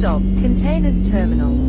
stop, Containers Terminal.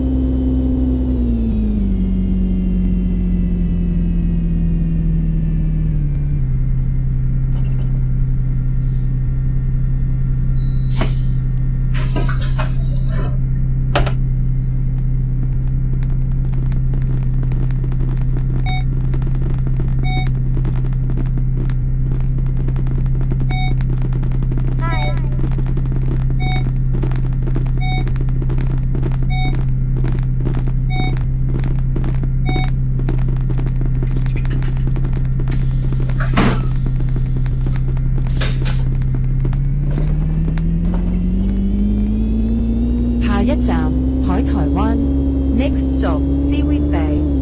Next stop, Seaweed Bay.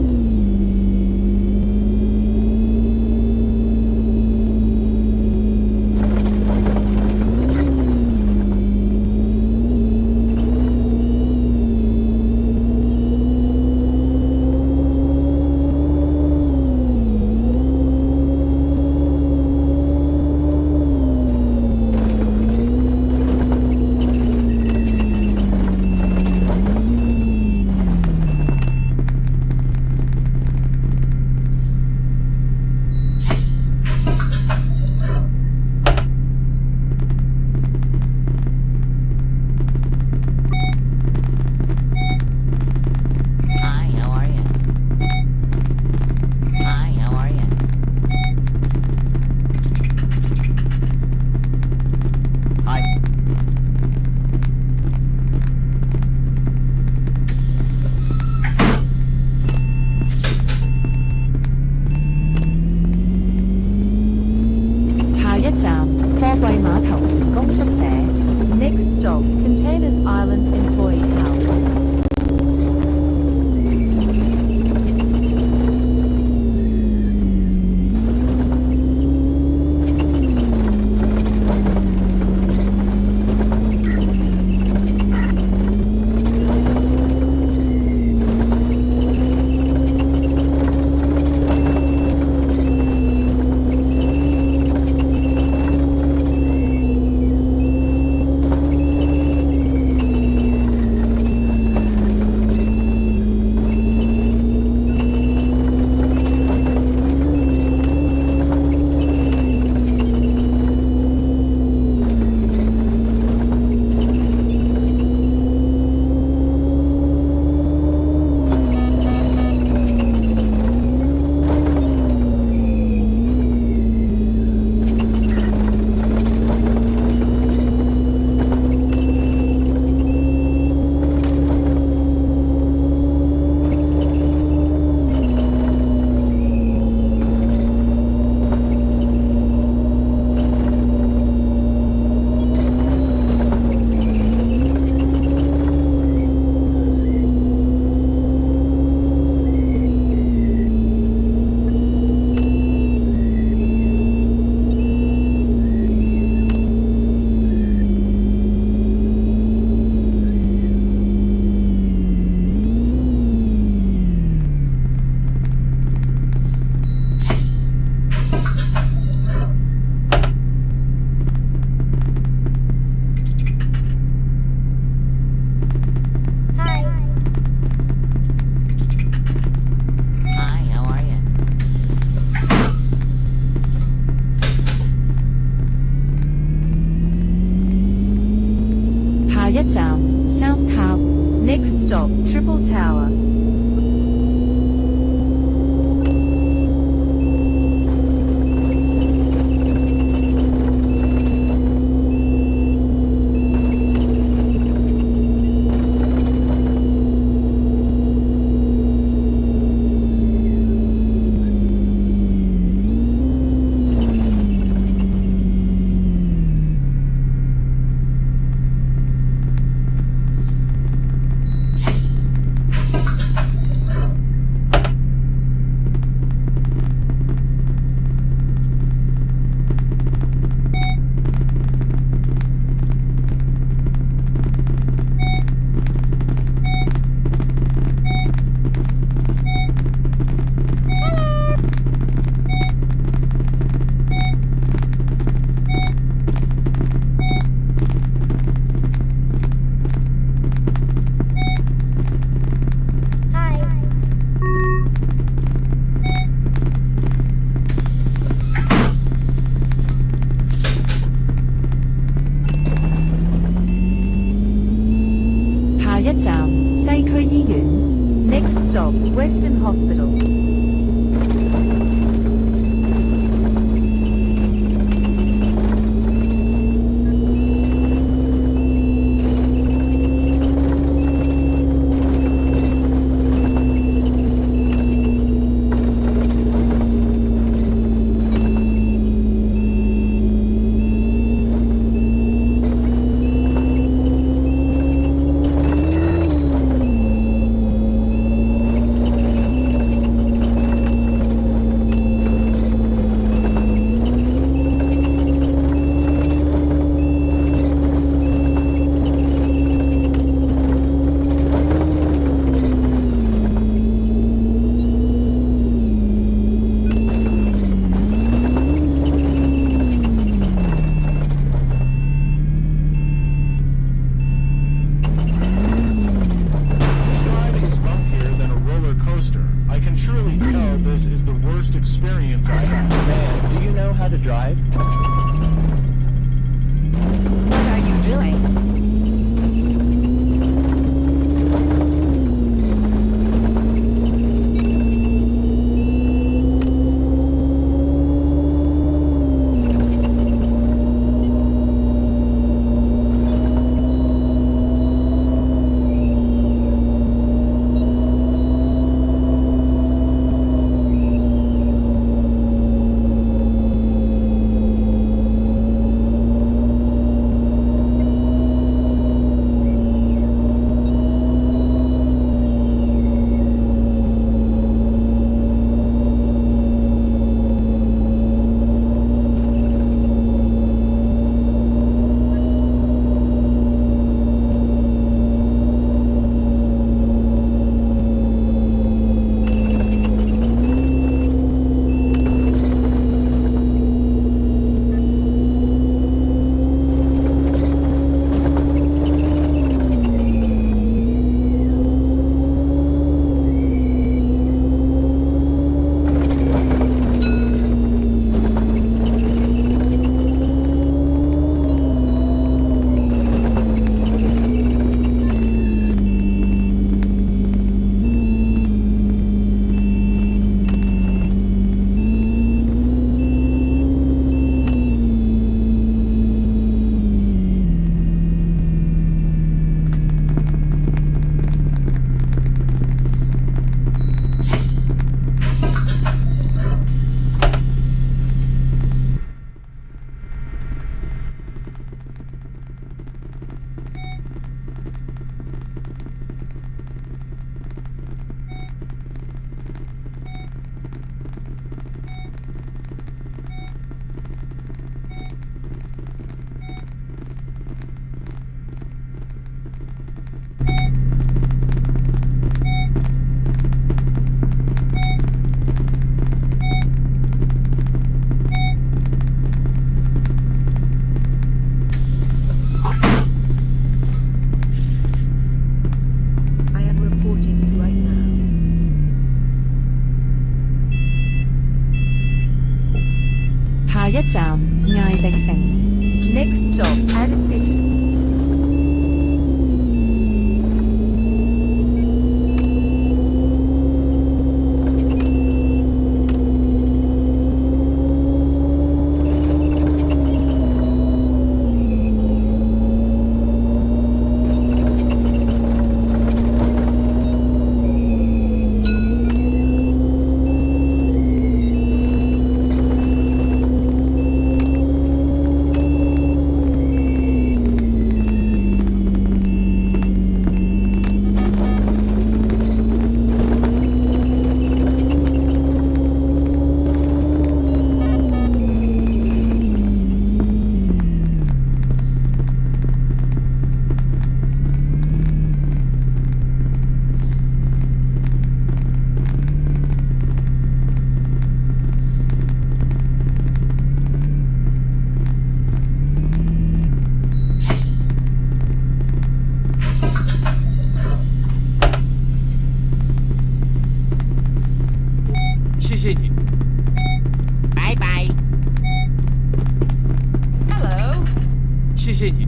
貨櫃碼頭員工宿舍 Next stop, Containers Island Employee House. 下一站三塔 Next stop, Triple Tower. 「hospital. This ride is bumpier than a roller coaster. I can surely tell this is the worst experience I have. Man, do you know how to drive? What are you doing? I am reporting you right now. Hạ一站艾迪城。Next stop, Ada City. Hello. 谢谢你。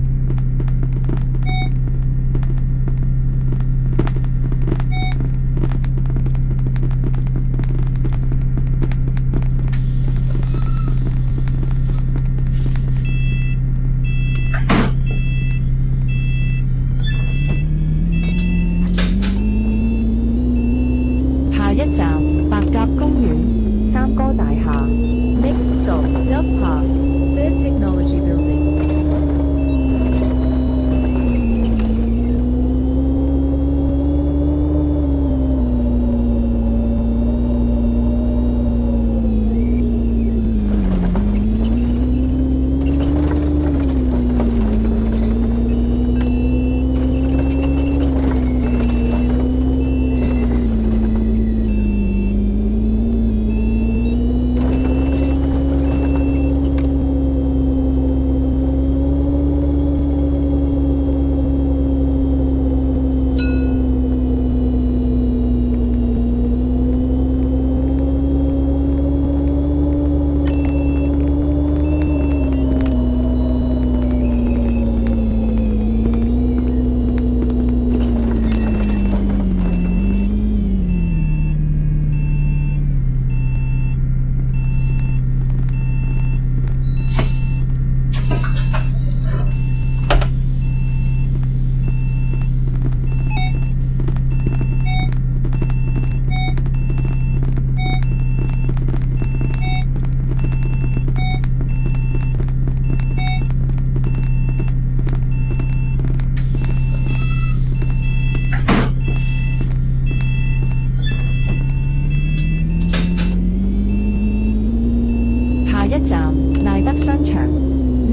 一站賴德商場。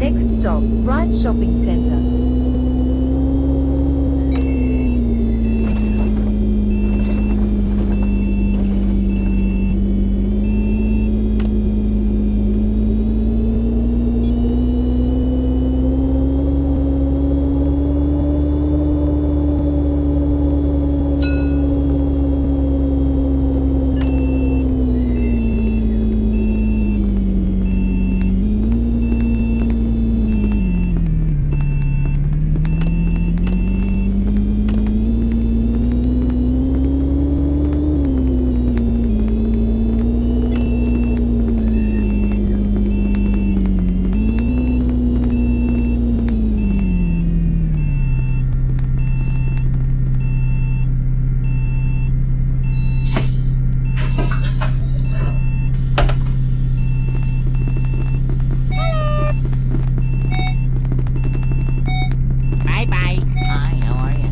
Next stop, Bright Shopping Centre. Bye bye. Hi, how are you?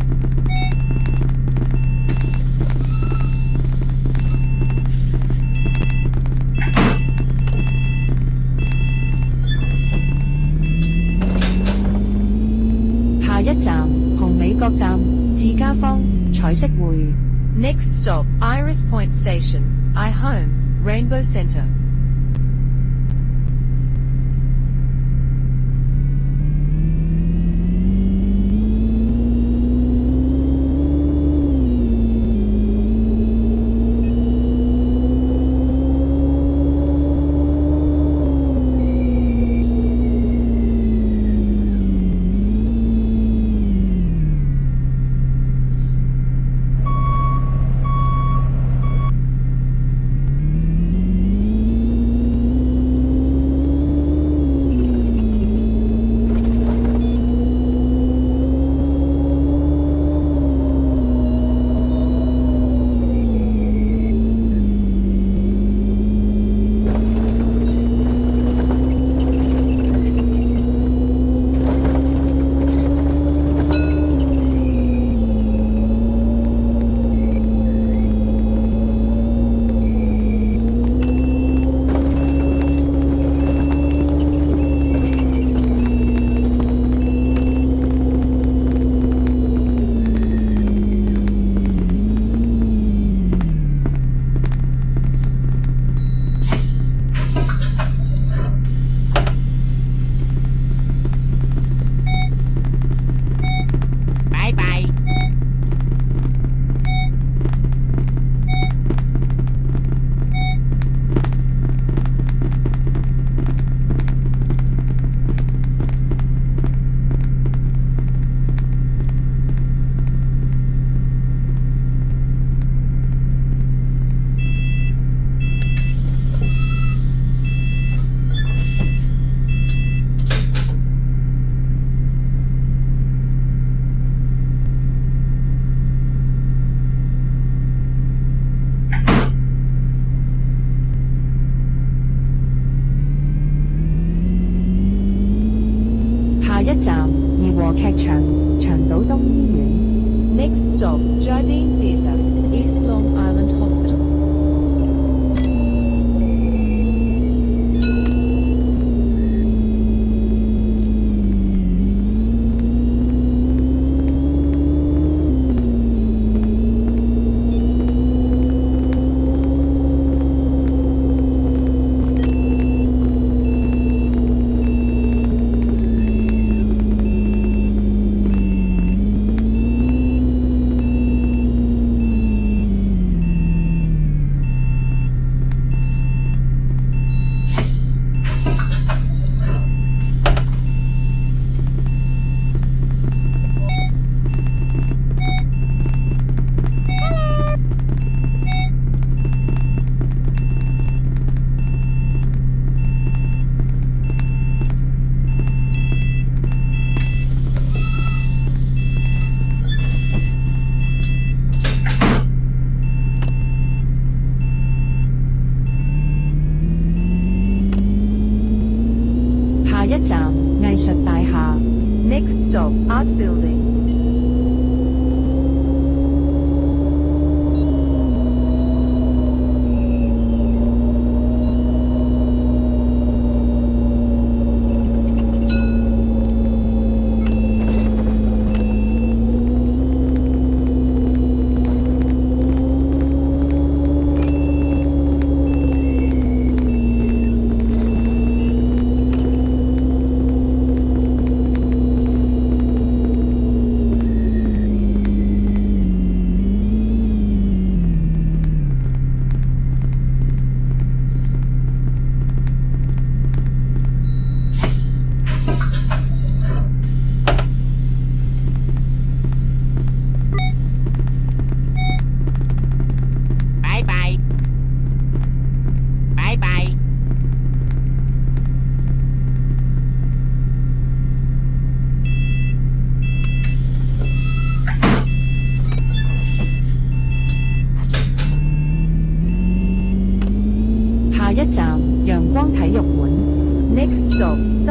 Next stop, Iris Point Station, iHome, Rainbow Centre. Bye bye. Next stop, Jardine Theatre, East Long Island Hospital. Next stop, Art Building.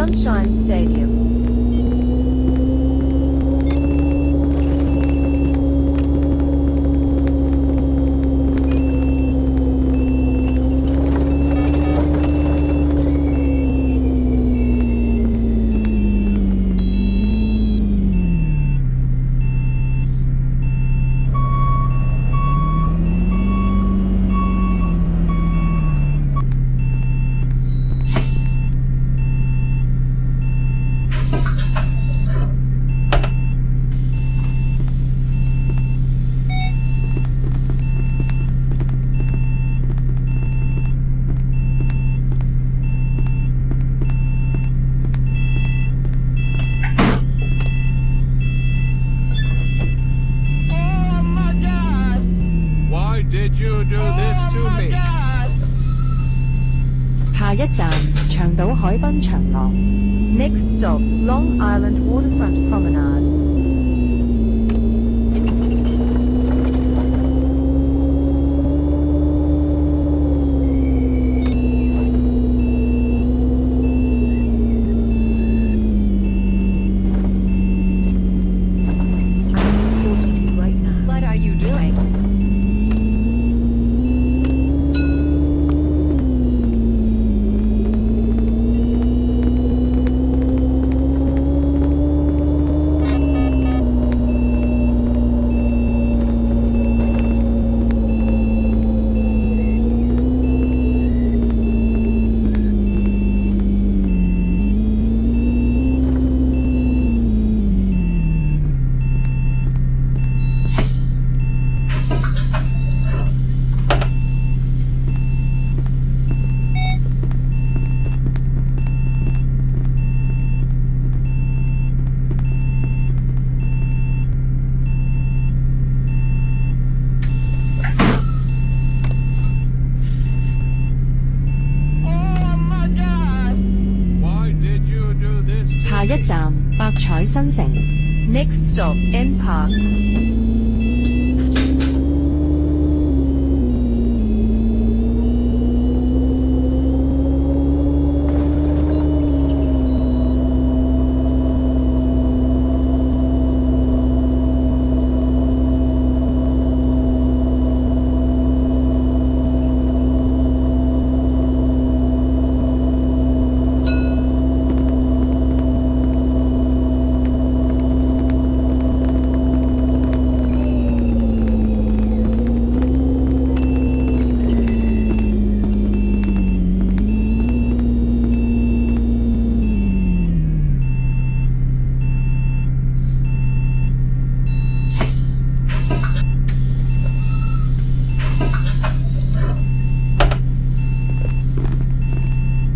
Sunshine Stadium. Why did you do this to me? 下一站長島海濱長廊 Next stop Long Island Waterfront Promenade. I am reporting you right now. What are you doing? Why did you do this to 下一站百彩新城 Next stop N Park.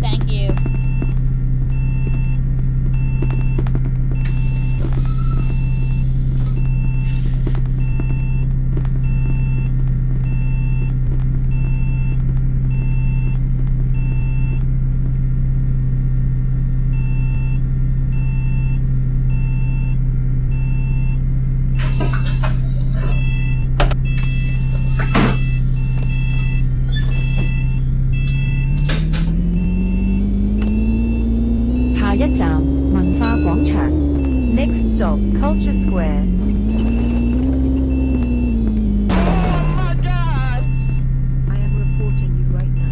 Thank you. Next stop Culture Square. I am reporting you right now.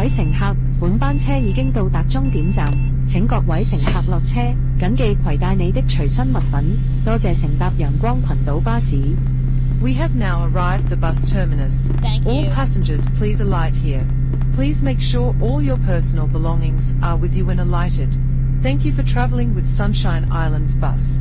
位乘客，本班車已經到達終點站，請各位乘客落車，謹記攜帶你的隨身物品。多謝乘搭陽光群島巴士。We have now arrived at the bus terminus. Thank All you. passengers please alight here. Please make sure all your personal belongings are with you when alighted. Thank you for traveling with Sunshine Islands Bus.